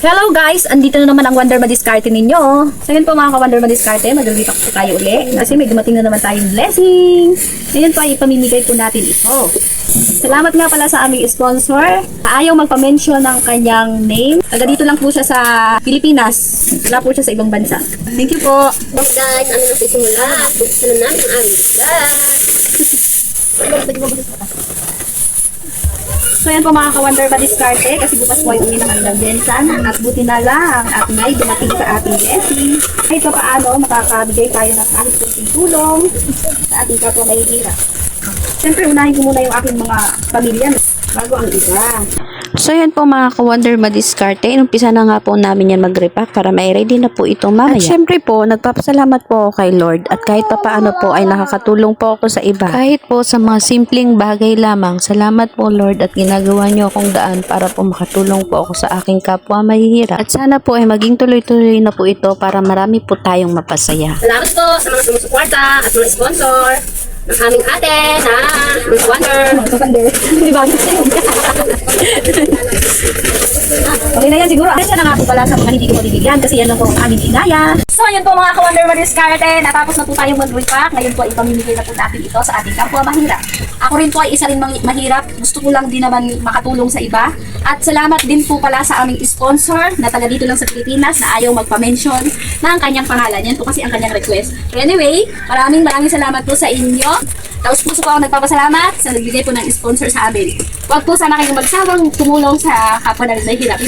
Hello guys! Andito na naman ang Wonder Madiskarte ninyo. So yun po mga ka-Wonder Madiskarte, mag-repack po tayo uli. Kasi may dumating na naman tayong blessing. Ngayon po ay ipamimigay po natin ito. Salamat nga pala sa aming sponsor. Ayaw magpa-mention ng kanyang name. Taga dito lang po siya sa Pilipinas. Wala po siya sa ibang bansa. Thank you po. Guys, ano na sisimula? Buksan na namin ang aming So yan po mga ka-Wonder Madiskarte, kasi bukas po ay uwi ng hanggang Bensan. At buti na lang at may dumating sa ating blessing. Kahit pa paano, makakabigay tayo ng kahit kunting tulong sa ating kapwa mahihirap. Siyempre, unahin ko muna yung aking mga pamilya bago ang iba. So yan po mga ka-Wonder Madiskarte, inumpisa na nga po namin yan mag-repack para may ready na po ito mamaya. At syempre po, nagpapasalamat po ako kay Lord at kahit pa paano po ay nakakatulong po ako sa iba. Kahit po sa mga simpleng bagay lamang, salamat po Lord at ginagawa niyo akong daan para po makatulong po ako sa aking kapwa mahihirap. At sana po ay maging tuloy-tuloy na po ito para marami po tayong mapasaya. Salamat po sa mga sumusuporta at mga sponsor ng aming ate na Miss Wonder. Di ba? Okay na yan siguro. Kasi na nga po pala sa mga hindi ko mabibigyan kasi yan lang po ang aming inaya. So ayun po mga ka-Wonder Madiskarte, natapos na po tayong mag-repack. Ngayon po ipamimigay na po natin ito sa ating kapwa mahirap. Ako rin po ay isa rin mahirap. Gusto ko lang din naman makatulong sa iba. At salamat din po pala sa aming sponsor na taga dito lang sa Pilipinas na ayaw magpa-mention na ang kanyang pangalan. Yan po kasi ang kanyang request. So anyway, maraming salamat po sa inyo. Tapos puso po ako nagpapasalamat sa nagbigay po ng sponsor sa amin. Huwag po sana kayong magsawang tumulong sa kapwa na nahihirap.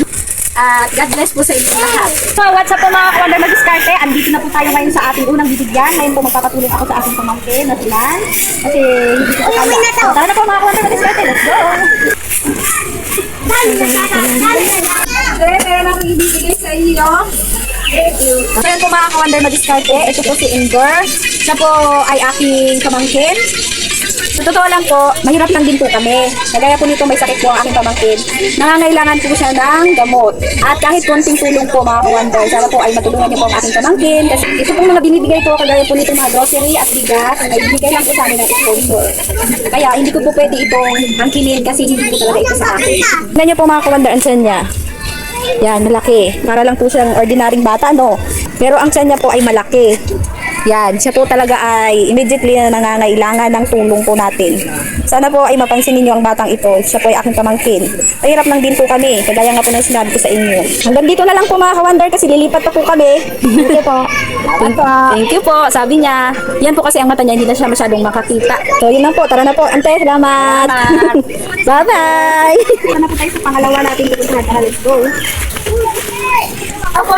At God bless po sa inyong lahat. So what's up po mga ka-Wonder Madiskarte? Andito na po tayo ngayon sa ating unang bibigyan. Ngayon po magpapatulong ako sa ating pamangkin na sila. Kasi hindi ko kaya. So, tara na po mga ka-Wonder Madiskarte. Let's go! Meron akong ibibigay sa inyo. Thank you. So yan po mga ka-Wonder Madiskarte. Ito po si Inger. Siya po ay aking pamangkin. Sa totoo lang po, mahirap lang din po kami. Kagaya po nito may sakit po ang aking pamangkin. Nangangailangan po siya ng gamot. At kahit konting tulong po mga ka-Wonder, sana po ay matulungan niyo po ang aking pamangkin. Kasi ito pong mga binibigay ko, kagaya po nito mga grocery at bigas, ay binibigay lang po sa amin ng sponsor. Kaya hindi ko po pwede itong angkinin kasi hindi po talaga ito sa akin. Tignan niyo po mga ka-Wonder, ang tiyan niya. Yan, malaki. Para lang po siyang ordinaryong bata, no? Pero ang tiyan niya po ay malaki. Yan, siya po talaga ay immediately na nangangailangan ng tulong po natin. Sana po ay mapansin ninyo ang batang ito. Siya po ay aking pamangkin. Mahirap lang din po kami, kagaya nga po ng sinabi ko sa inyo. Hanggang dito na lang po mga ka-Wonder kasi lilipat pa po kami. Thank you po. Thank you po. Sabi niya, yan po kasi ang mata niya, hindi na siya masyadong makakita. So yun lang po, tara na po. Ante, salamat. Bye-bye. Tara na po tayo sa pangalawa natin. Let's go. Ako!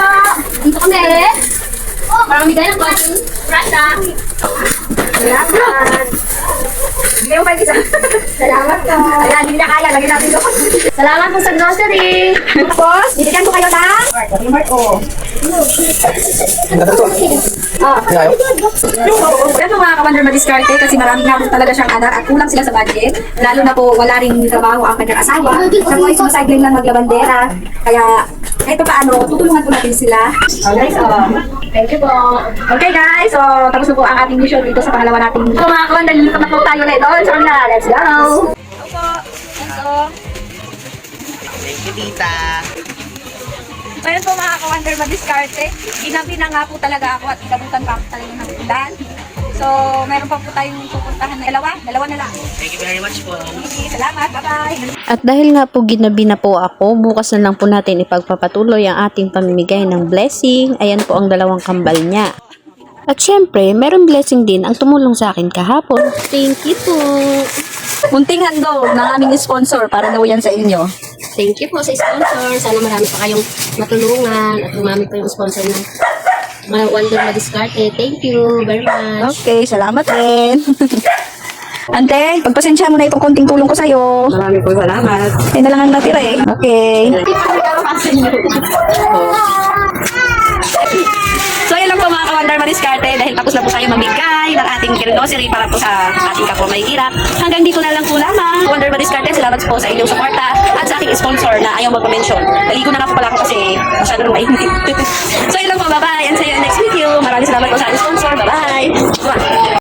Dito kami! Marami tayo ng konting prasa. Salamat. Hindi mo isa. Salamat po. Ayan, hindi na kaya. Lagyan natin doon. Salamat po sa grocery. Tapos, bibigyan ko kayo ng Yan po mga ka-Wonder Madiskarte kasi maraming nga po talaga siyang anak at kulang sila sa budget. Lalo na po wala ring trabaho ang kanyang asawa. Siya po ay sumasidling lang maglabandera. Kaya kahit pa paano, tutulungan po natin sila. Okay, so thank you po. Okay guys, so tapos na po ang ating mission dito sa pangalawa nating. So mga ka-Wonder, lilipat na po tayo ulit doon sa kanila. Let's go! Thank you, tita. So yun po mga ka-Wonder Madiskarte. Ginabi na nga po talaga ako at inabutan pa ako talaga ng ulan. So meron pa po tayong pupuntahan na dalawa na lang. Thank you very much po. Okay, salamat, bye-bye! At dahil nga po ginabi na po ako, bukas na lang po natin ipagpapatuloy ang ating pamimigay ng blessing. Ayan po ang dalawang kambal niya. At syempre, meron blessing din ang tumulong sa akin kahapon. Thank you po. Munting handog ng aming sponsor para daw yan sa inyo. Thank you po sa sponsor. Sana marami pa kayong matulungan at umami pa yung sponsor ng mga Wonder Madiskarte. Thank you very much. Okay, salamat din. Ante, pagpasensya mo na itong konting tulong ko sa'yo. Marami po salamat. Ay na lang ang natira eh. Okay. So yun lang po mga ka-Wonder Madiskarte dahil tapos na po tayo mamigay ng ating grocery para po sa ating kapwa mahihirap. Hanggang dito na lang po lamang. Wonder Madiskarte, salamat po sa inyong suporta at sa ating sponsor na ayaw magpa-mention. Naligo na nga po pala ako kasi masyado nang mainit. So yun lang po, bye-bye. And see you next video. Maraming salamat po sa ating sponsor. Bye-bye.